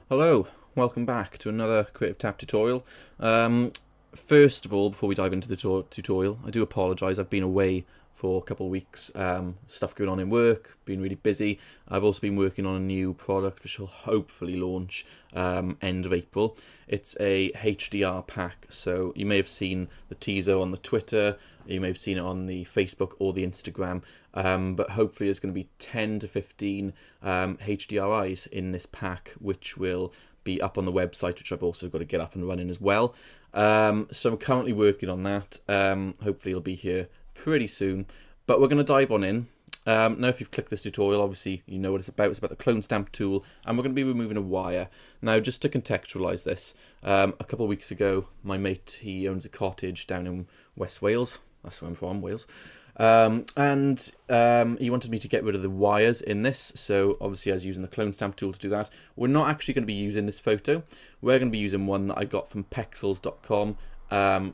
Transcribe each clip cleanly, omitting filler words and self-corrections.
Hello, welcome back to another Creative Tap tutorial. First of all, before we dive into the tutorial, I do apologise. I've been away for a couple of weeks, stuff going on in work, been really busy. I've also been working on a new product which will hopefully launch end of April. It's a HDR pack, so you may have seen the teaser on the Twitter, you may have seen it on the Facebook or the Instagram, but hopefully there's going to be 10 to 15 HDRIs in this pack, which will be up on the website, which I've also got to get up and running as well. So I'm currently working on that. Hopefully it'll be here pretty soon, but we're going to dive on in. Now if you've clicked this tutorial, obviously you know what it's about. It's about the clone stamp tool, and we're going to be removing a wire. Now just to contextualise this, a couple of weeks ago my mate, he owns a cottage down in West Wales, that's where I'm from, Wales, and he wanted me to get rid of the wires in this, so obviously I was using the clone stamp tool to do that. We're not actually going to be using this photo, we're going to be using one that I got from pexels.com,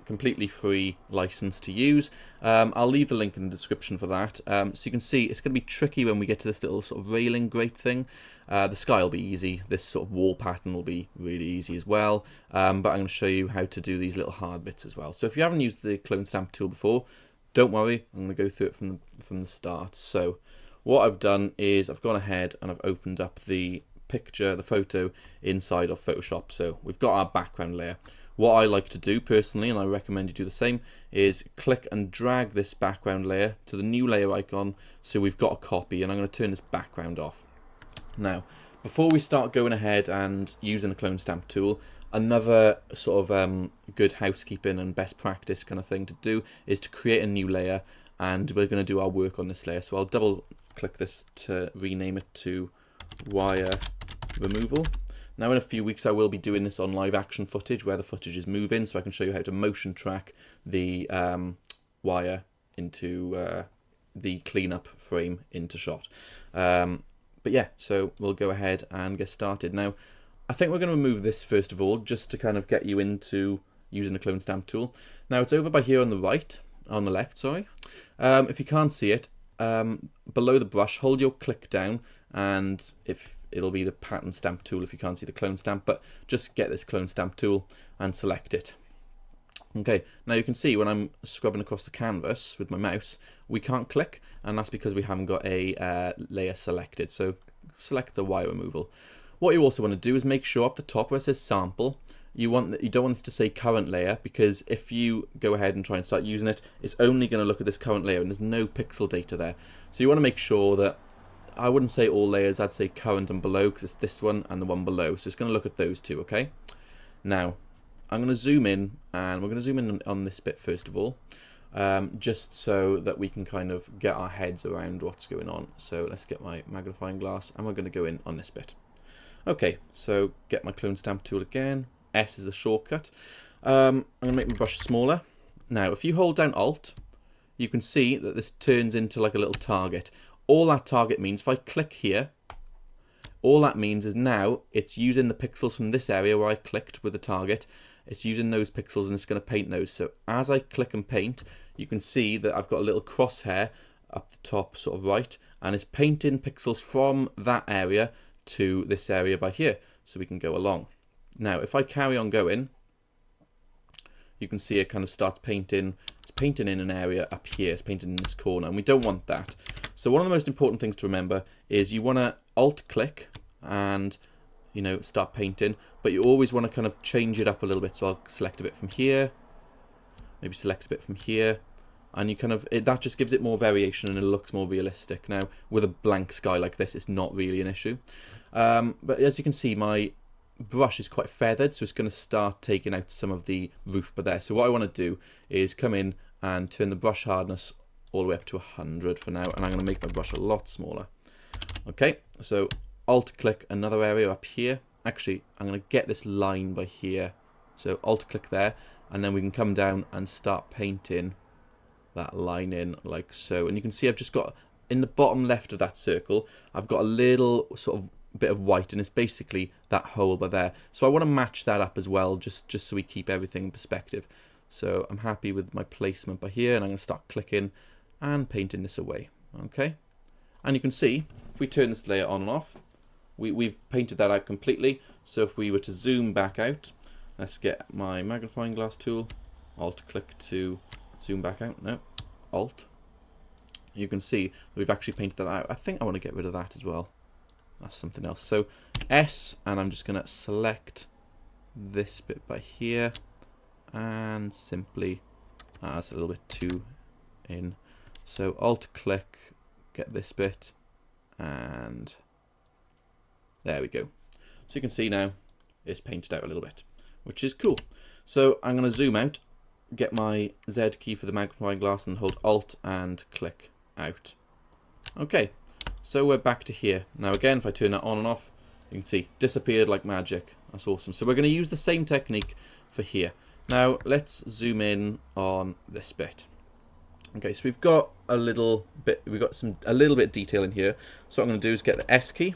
completely free license to use. I'll leave the link in the description for that, so you can see it's going to be tricky when we get to this little sort of railing grate thing. The sky will be easy, this sort of wall pattern will be really easy as well, but I'm going to show you how to do these little hard bits as well. So if you haven't used the clone stamp tool before, don't worry, I'm going to go through it from the start. So what I've done is I've gone ahead and I've opened up the picture, the photo inside of Photoshop. So we've got our background layer. What I like to do personally, and I recommend you do the same, is click and drag this background layer to the new layer icon, so we've got a copy, and I'm going to turn this background off. Now, before we start going ahead and using the clone stamp tool, another sort of good housekeeping and best practice kind of thing to do is to create a new layer, and we're going to do our work on this layer. So I'll double click this to rename it to wire removal. Now in a few weeks I will be doing this on live action footage where the footage is moving, so I can show you how to motion track the wire into the cleanup frame into shot. But yeah, so we'll go ahead and get started. Now I think we're going to remove this first of all, just to kind of get you into using the clone stamp tool. Now it's over by here on the left, sorry. If you can't see it, below the brush, hold your click down, and if it'll be the pattern stamp tool if you can't see the clone stamp, but just get this clone stamp tool and select it. Okay, now you can see when I'm scrubbing across the canvas with my mouse, we can't click, and that's because we haven't got a layer selected. So select the wire removal. What you also want to do is make sure up the top where it says sample, you don't want this to say current layer, because if you go ahead and try and start using it, it's only going to look at this current layer and there's no pixel data there. So you want to make sure that, I wouldn't say all layers, I'd say current and below, because it's this one and the one below. So it's going to look at those two, okay? Now, I'm going to zoom in, and we're going to zoom in on this bit first of all, just so that we can kind of get our heads around what's going on. So let's get my magnifying glass, and we're going to go in on this bit. Okay, so get my clone stamp tool again. S is the shortcut. I'm going to make my brush smaller. Now, if you hold down Alt, you can see that this turns into like a little target. All that target means, if I click here, all that means is now it's using the pixels from this area where I clicked with the target. It's using those pixels and it's going to paint those. So as I click and paint, you can see that I've got a little crosshair up the top, sort of right, and it's painting pixels from that area to this area by here, so we can go along. Now if I carry on going, you can see it kind of starts painting. It's painting in an area up here, it's painting in this corner, and we don't want that. So one of the most important things to remember is you want to alt click and, you know, start painting, but you always want to kind of change it up a little bit. So I'll select a bit from here, maybe select a bit from here, and you kind of, that just gives it more variation and it looks more realistic. Now with a blank sky like this, it's not really an issue, but as you can see, my brush is quite feathered, so it's going to start taking out some of the roof by there. So what I want to do is come in and turn the brush hardness all the way up to 100 for now, and I'm going to make my brush a lot smaller. Okay, so alt click another area up here. Actually, I'm going to get this line by here, so alt click there, and then we can come down and start painting that line in like so. And you can see I've just got, in the bottom left of that circle, I've got a little sort of bit of white, and it's basically that hole by there. So I want to match that up as well, just so we keep everything in perspective. So I'm happy with my placement by here, and I'm going to start clicking and painting this away. Okay, and you can see if we turn this layer on and off, we've painted that out completely. So if we were to zoom back out, let's get my magnifying glass tool, Alt click to zoom back out, no, Alt. You can see we've actually painted that out. I think I want to get rid of that as well. That's something else. So S, and I'm just going to select this bit by here, and simply, that's a little bit too in. So Alt click, get this bit, and there we go. So you can see now it's painted out a little bit, which is cool. So I'm going to zoom out, get my Z key for the magnifying glass, and hold Alt and click out. Okay, so we're back to here. Now again, if I turn that on and off, you can see disappeared like magic. That's awesome. So we're going to use the same technique for here. Now let's zoom in on this bit. Okay, so we've got a little bit of detail in here. So what I'm going to do is get the S key,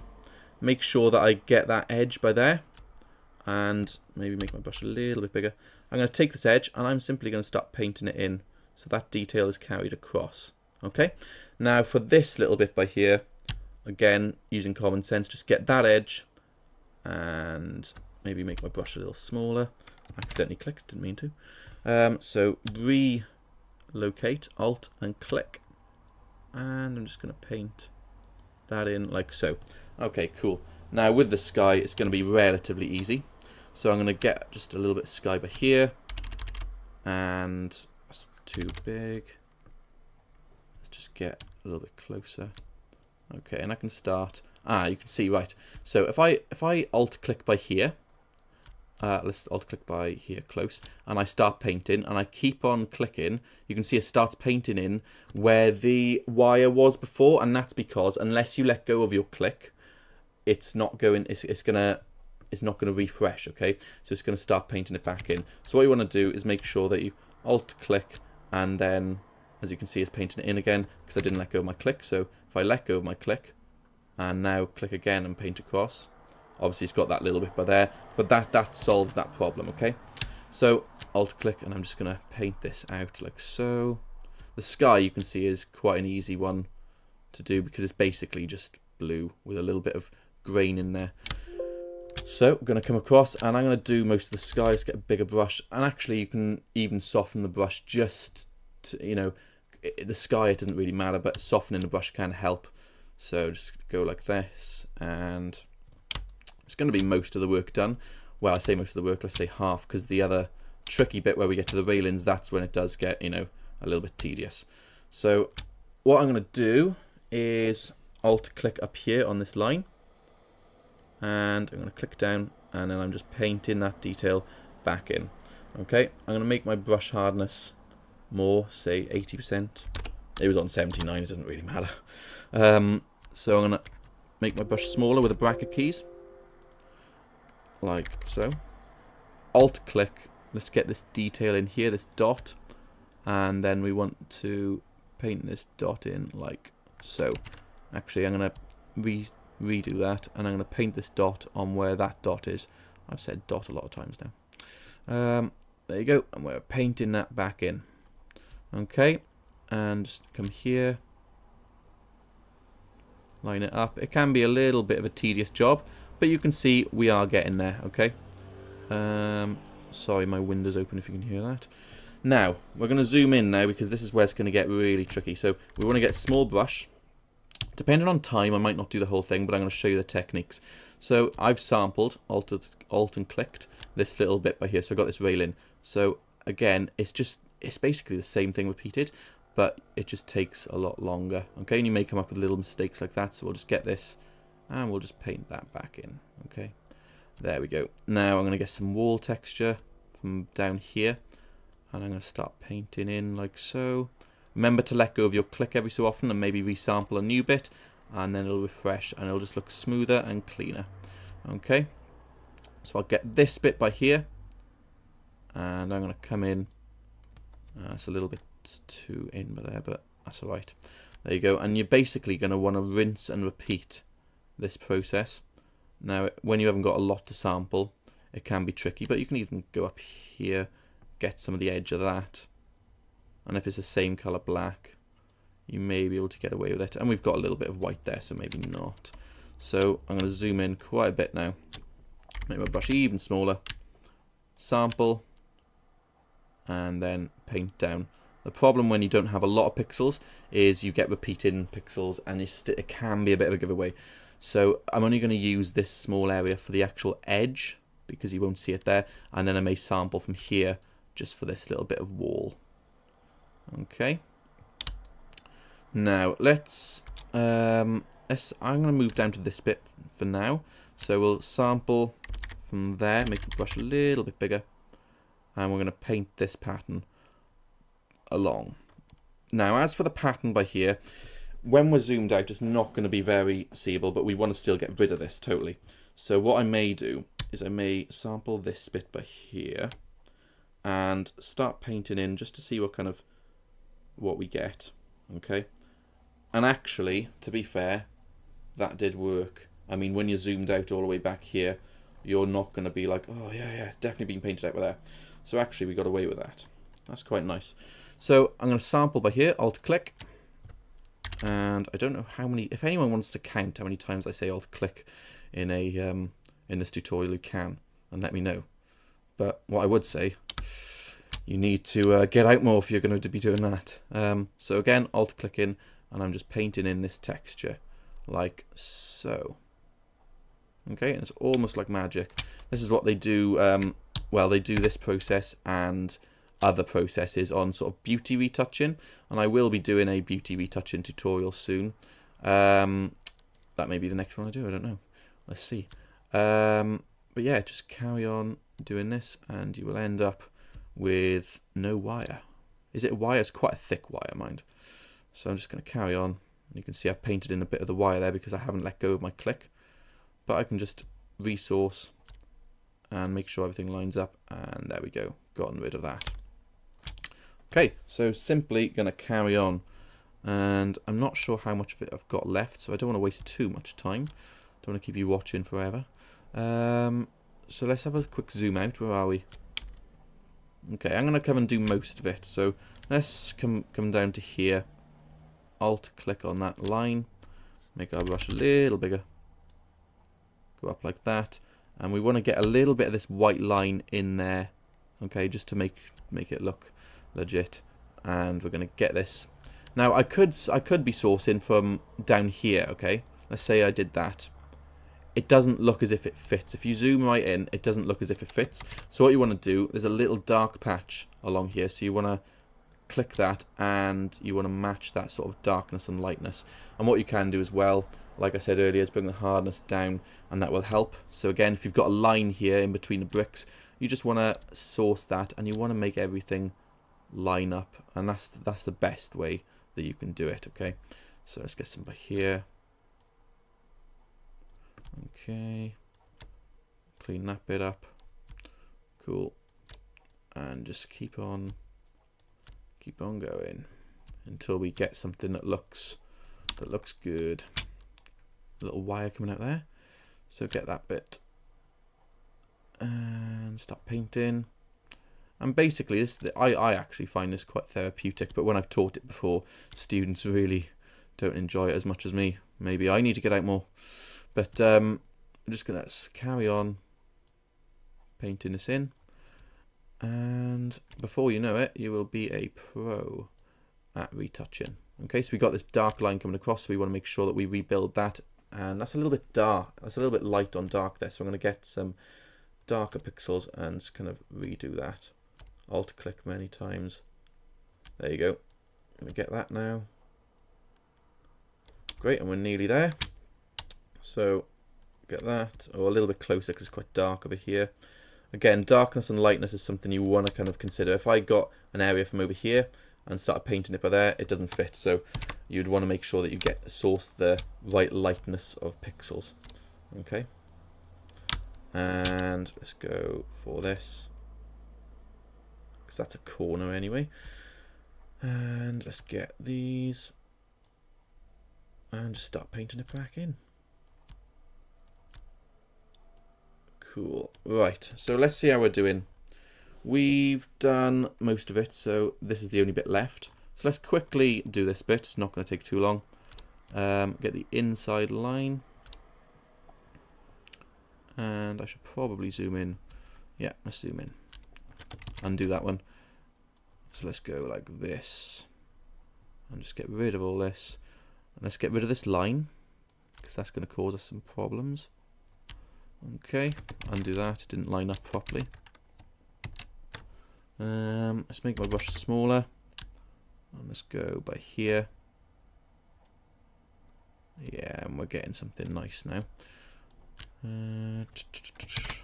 make sure that I get that edge by there, and maybe make my brush a little bit bigger. I'm going to take this edge and I'm simply going to start painting it in so that detail is carried across. Okay, now for this little bit by here, again using common sense, just get that edge and maybe make my brush a little smaller. Accidentally clicked, didn't mean to. So relocate, Alt and click, and I'm just going to paint that in like so. Okay, cool. Now with the sky, it's going to be relatively easy. So I'm going to get just a little bit of sky by here, and that's too big. Let's just get a little bit closer. Okay, and I can start. You can see, right. So if I Alt click by here, let's Alt click by here close, and I start painting, and I keep on clicking, you can see it starts painting in where the wire was before, and that's because unless you let go of your click, it's not going. It's not going to refresh. Okay, so it's going to start painting it back in. So what you want to do is make sure that you Alt click, and then as you can see, it's painting it in again because I didn't let go of my click. So if I let go of my click and now click again and paint across, obviously it's got that little bit by there, but that solves that problem. Okay, so Alt click, and I'm just going to paint this out like so. The sky, you can see, is quite an easy one to do because it's basically just blue with a little bit of grain in there. So I'm going to come across and I'm going to do most of the sky. Let's get a bigger brush, and actually you can even soften the brush just to, you know, the sky, it doesn't really matter, but softening the brush can help. So just go like this, and it's going to be most of the work done. Well, I say most of the work, let's say half, because the other tricky bit where we get to the railings, that's when it does get, you know, a little bit tedious. So what I'm going to do is Alt click up here on this line, and I'm going to click down, and then I'm just painting that detail back in. Okay, I'm going to make my brush hardness more, say 80%. It was on 79, it doesn't really matter. So I'm going to make my brush smaller with the bracket keys, like so. Alt click, let's get this detail in here, this dot, and then we want to paint this dot in like so. Actually, I'm going to redo that, and I'm going to paint this dot on where that dot is. I've said dot a lot of times now. There you go, and we're painting that back in. Okay, and just come here, line it up. It can be a little bit of a tedious job, but you can see we are getting there. Okay, sorry, my window's open if you can hear that. Now we're going to zoom in now, because this is where it's going to get really tricky. So we want to get a small brush. Depending on time, I might not do the whole thing, but I'm going to show you the techniques. So I've sampled, Alt and clicked this little bit by here, so I've got this railing. So again, it's basically the same thing repeated, but it just takes a lot longer. Okay, and you may come up with little mistakes like that, so we'll just get this, and we'll just paint that back in. Okay, there we go. Now I'm going to get some wall texture from down here, and I'm going to start painting in like so. Remember to let go of your click every so often and maybe resample a new bit, and then it'll refresh and it'll just look smoother and cleaner. Okay, so I'll get this bit by here, and I'm going to come in. It's a little bit too in by there, but that's alright. There you go, and you're basically going to want to rinse and repeat this process. Now, when you haven't got a lot to sample, it can be tricky, but you can even go up here, get some of the edge of that. And if it's the same colour black, you may be able to get away with it. And we've got a little bit of white there, so maybe not. So I'm going to zoom in quite a bit now. Make my brush even smaller. Sample. And then paint down. The problem when you don't have a lot of pixels is you get repeating pixels, and it can be a bit of a giveaway. So I'm only going to use this small area for the actual edge, because you won't see it there, and then I may sample from here just for this little bit of wall. Okay. Now I'm going to move down to this bit for now. So we'll sample from there, make the brush a little bit bigger, and we're going to paint this pattern along. Now, as for the pattern by here, when we're zoomed out, it's not going to be very seeable, but we want to still get rid of this totally. So what I may do is I may sample this bit by here and start painting in just to see what we get. Okay. And actually, to be fair, that did work. I mean, when you're zoomed out all the way back here, you're not going to be like, oh yeah, it's definitely been painted out with there. So actually, we got away with that. That's quite nice. So I'm going to sample by here, Alt-click. And I don't know how many, if anyone wants to count how many times I say Alt-click in this tutorial, you can, and let me know. But what I would say, you need to get out more if you're going to be doing that. So again, Alt-click in, and I'm just painting in this texture, like so. Okay, and it's almost like magic. This is what they do, well, they do this process and other processes on sort of beauty retouching, and I will be doing a beauty retouching tutorial soon. That may be the next one I do, I don't know. Let's see. But yeah, just carry on doing this, and you will end up with no wire. Is it a wire? It's quite a thick wire, mind. So I'm just going to carry on. You can see I've painted in a bit of the wire there because I haven't let go of my click. But I can just resource and make sure everything lines up, and there we go, gotten rid of that. Okay, so simply going to carry on, and I'm not sure how much of it I've got left, so I don't want to waste too much time. Don't want to keep you watching forever. So let's have a quick zoom out. Where are we? Okay, I'm going to come and do most of it. So let's come down to here. Alt-click on that line. Make our brush a little bigger. Go up like that. And we want to get a little bit of this white line in there. Okay, just to make it look legit. And we're going to get this. Now, I could be sourcing from down here, okay? Let's say I did that. It doesn't look as if it fits. If you zoom right in, it doesn't look as if it fits. So what you want to do, there's a little dark patch along here. So you want to click that, and you want to match that sort of darkness and lightness. And what you can do as well, like I said earlier, is bring the hardness down, and that will help. So again, if you've got a line here in between the bricks, you just want to source that, and you want to make everything line up. And that's the best way that you can do it, okay? So let's get some by here. Okay, clean that bit up. Cool. And just keep on going until we get something that looks good. A little wire coming out there. So get that bit and start painting. And basically, I actually find this quite therapeutic. But when I've taught it before, students really don't enjoy it as much as me. Maybe I need to get out more. But I'm just going to carry on painting this in. And before you know it, you will be a pro at retouching. Okay, so we got this dark line coming across, so we want to make sure that we rebuild that. And that's a little bit dark. That's a little bit light on dark there. So I'm going to get some darker pixels and just kind of redo that. Alt-click many times. There you go. I'm going to get that now. Great, and we're nearly there. So get that, or a little bit closer because it's quite dark over here. Again, darkness and lightness is something you want to kind of consider. If I got an area from over here and started painting it by there, it doesn't fit. So you'd want to make sure that you source the right lightness of pixels. Okay. And let's go for this, because that's a corner anyway. And let's get these and just start painting it back in. Cool. Right, so let's see how we're doing. We've done most of it, so this is the only bit left. So let's quickly do this bit. It's not going to take too long. Get the inside line. And I should probably zoom in. Yeah, let's zoom in. Undo that one. So let's go like this. And just get rid of all this. And let's get rid of this line, because that's going to cause us some problems. Okay, undo that. It didn't line up properly. Let's make my brush smaller. And let's go by here. Yeah, and we're getting something nice now.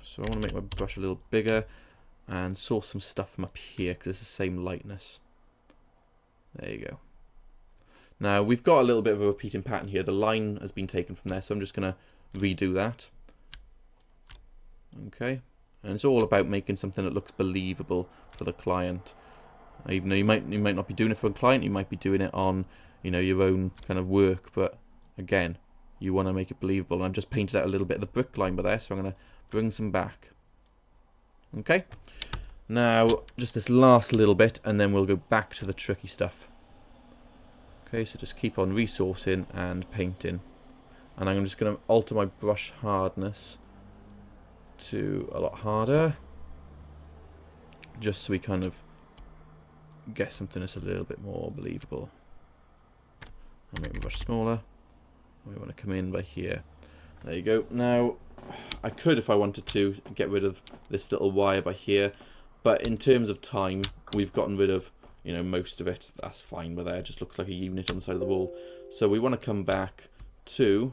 So I want to make my brush a little bigger and source some stuff from up here because it's the same lightness. There you go. Now we've got a little bit of a repeating pattern here. The line has been taken from there, so I'm just going to redo that. Okay, and it's all about making something that looks believable for the client. Even though you might not be doing it for a client, you might be doing it on, you know, your own kind of work, but again, you want to make it believable. And I've just painted out a little bit of the brick line by there, so I'm going to bring some back. Okay, now just this last little bit, and then we'll go back to the tricky stuff. Okay, so just keep on resourcing and painting, and I'm just going to alter my brush hardness to a lot harder, just so we kind of get something that's a little bit more believable. I'll make my brush smaller. We want to come in by here. There you go. Now, I could, if I wanted to, get rid of this little wire by here, but in terms of time, we've gotten rid of, you know, most of it. That's fine by there. It just looks like a unit on the side of the wall. So we want to come back to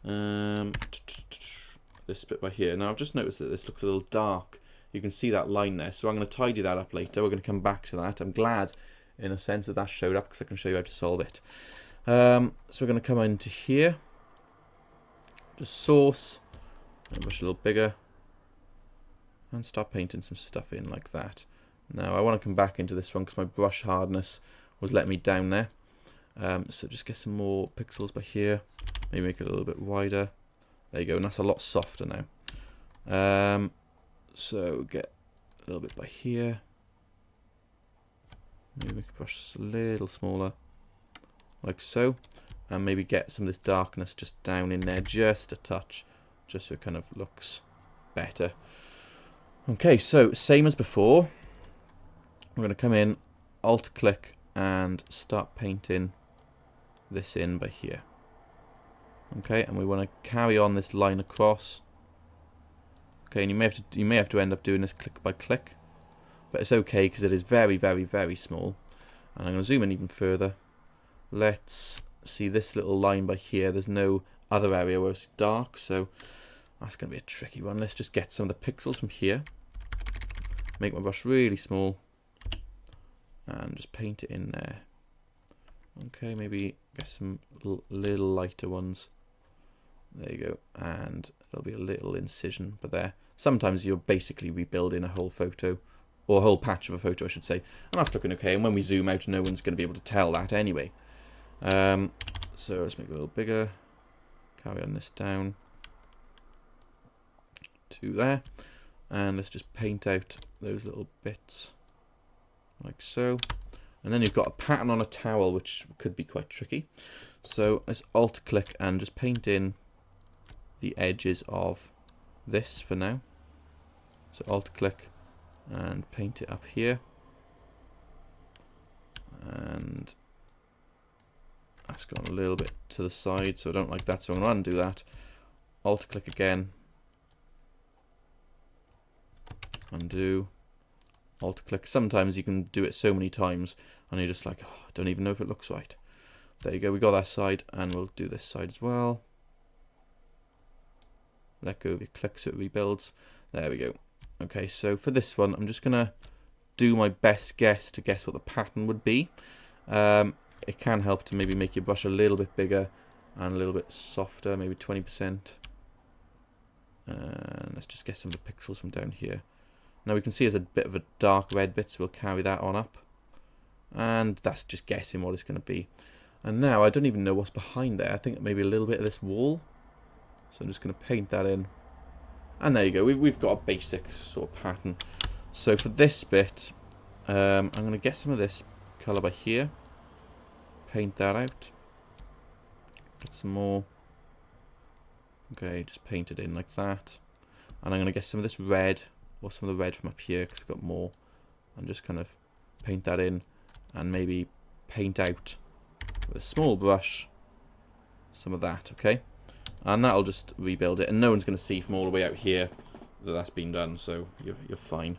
this bit by here. Now I've just noticed that this looks a little dark. You can see that line there, so I'm going to tidy that up later. We're going to come back to that. I'm glad, in a sense, that that showed up because I can show you how to solve it. So we're going to come into here, just source, and brush a little bigger, and start painting some stuff in like that. Now I want to come back into this one because my brush hardness was letting me down there. So just get some more pixels by here, maybe make it a little bit wider. There you go, and that's a lot softer now. So get a little bit by here. Maybe make the brush a little smaller, like so. And maybe get some of this darkness just down in there, just a touch, just so it kind of looks better. Okay, so same as before. I'm going to come in, Alt-click, and start painting this in by here. Okay, and we want to carry on this line across. Okay, and you may have to end up doing this click by click, but it's okay because it is very, very, very small. And I'm going to zoom in even further. Let's see this little line by here. There's no other area where it's dark, so that's going to be a tricky one. Let's just get some of the pixels from here. Make my brush really small, and just paint it in there. Okay, maybe get some little lighter ones. There you go, and there'll be a little incision but there. Sometimes you're basically rebuilding a whole photo, or a whole patch of a photo I should say, and that's looking okay, and when we zoom out no one's going to be able to tell that anyway. So let's make it a little bigger, carry on this down to there, and let's just paint out those little bits like so. And then you've got a pattern on a towel, which could be quite tricky. So let's Alt-click and just paint in the edges of this for now. So Alt-click and paint it up here. And that's gone a little bit to the side, so I don't like that, so I'm going to undo that. Alt-click again. Undo. Alt-click. Sometimes you can do it so many times and you're just like, oh, I don't even know if it looks right. There you go, we got that side, and we'll do this side as well. Let go of your click so it rebuilds. There we go. Okay, so for this one I'm just gonna do my best guess to guess what the pattern would be. It can help to maybe make your brush a little bit bigger and a little bit softer, maybe 20%. And let's just get some of the pixels from down here. Now we can see there's a bit of a dark red bit, so we'll carry that on up. And that's just guessing what it's going to be. And now I don't even know what's behind there. I think maybe a little bit of this wall. So I'm just going to paint that in. And there you go, we've got a basic sort of pattern. So for this bit, I'm going to get some of this colour by here. Paint that out. Get some more Okay, just paint it in like that. And I'm going to get some of this red, or some of the red from up here, because we've got more. And just kind of paint that in, and maybe paint out with a small brush some of that, okay? And that'll just rebuild it, and no one's going to see from all the way out here that that's been done, so you're fine.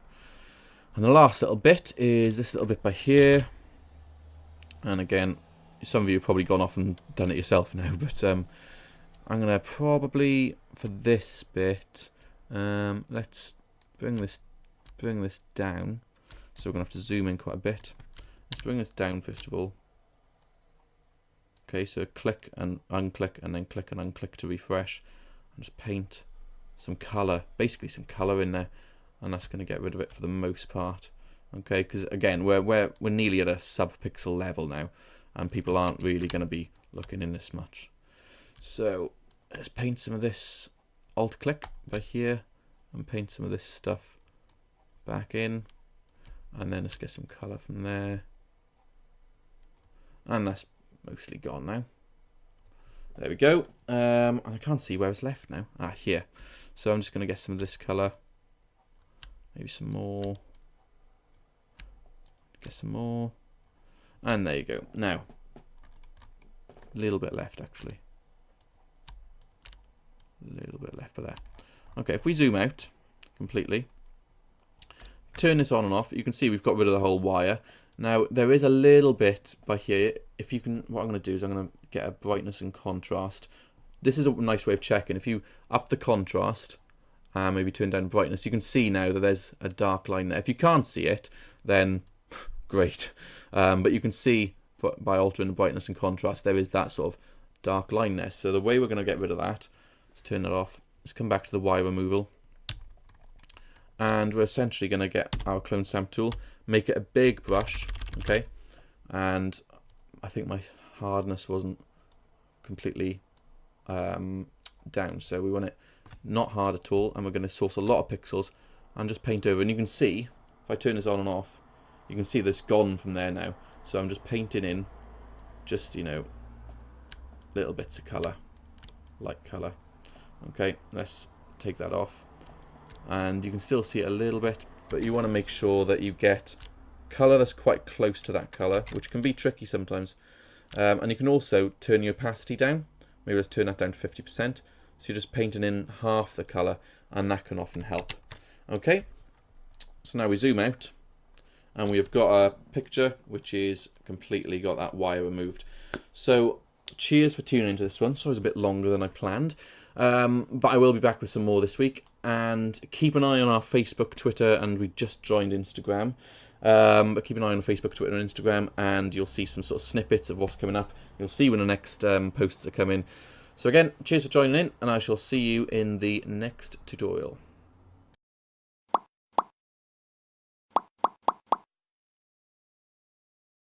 And the last little bit is this little bit by here. And again, some of you have probably gone off and done it yourself now, but I'm going to probably, for this bit, let's bring this down. So we're going to have to zoom in quite a bit. Let's bring this down first of all. Okay, so click and unclick, and then click and unclick to refresh. And just paint some colour, basically some colour in there. And that's going to get rid of it for the most part. Okay, because again, we're nearly at a sub-pixel level now. And people aren't really going to be looking in this much. So let's paint some of this, alt-click by here. And paint some of this stuff back in. And then let's get some colour from there. And that's mostly gone now. There we go. And I can't see where it's left now. Ah, here. So I'm just going to get some of this colour. Maybe some more. Get some more. And there you go. Now, a little bit left actually. A little bit left for that. Okay, if we zoom out completely, turn this on and off, you can see we've got rid of the whole wire. Now there is a little bit by here. If you can, what I'm going to do is I'm going to get a brightness and contrast. This is a nice way of checking. If you up the contrast and maybe turn down brightness, you can see now that there's a dark line there. If you can't see it, then great. But you can see by altering the brightness and contrast, there is that sort of dark line there. So the way we're going to get rid of that, let's turn it off. Let's come back to the wire removal. And we're essentially going to get our clone stamp tool, make it a big brush, okay? And I think my hardness wasn't completely down, so we want it not hard at all, and we're going to source a lot of pixels and just paint over. And you can see, if I turn this on and off, you can see this gone from there now. So I'm just painting in just, you know, little bits of colour, light colour. Okay, let's take that off. And you can still see it a little bit, but you want to make sure that you get colour that's quite close to that colour, which can be tricky sometimes. And you can also turn your opacity down. Maybe let's turn that down to 50%. So you're just painting in half the colour, and that can often help. Okay, so now we zoom out, and we've got a picture which is completely got that wire removed. So cheers for tuning into this one. So it was a bit longer than I planned, but I will be back with some more this week. And keep an eye on our Facebook, Twitter, and we just joined Instagram. But keep an eye on Facebook, Twitter, and Instagram, and you'll see some sort of snippets of what's coming up. You'll see when the next posts are coming. So again, cheers for joining in, and I shall see you in the next tutorial.